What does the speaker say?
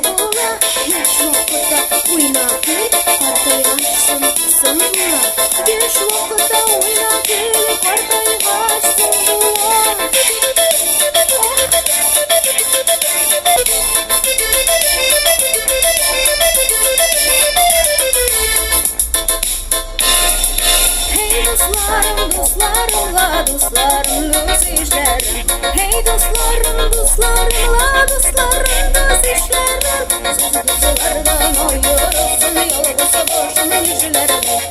bula. Yaş vakitte oyna gül, kartaygaçsın sınla. Yaş vakitte oyna gül, kartaygaçsın bula. Hey dostlarım, dostlarımla, dostlarım düz işlerim. Hey dostlarım, dostlarımla, dostlarım düz işlerim. Sözü düzlerden ayırırsın, yolgusu boşun yüzlerim.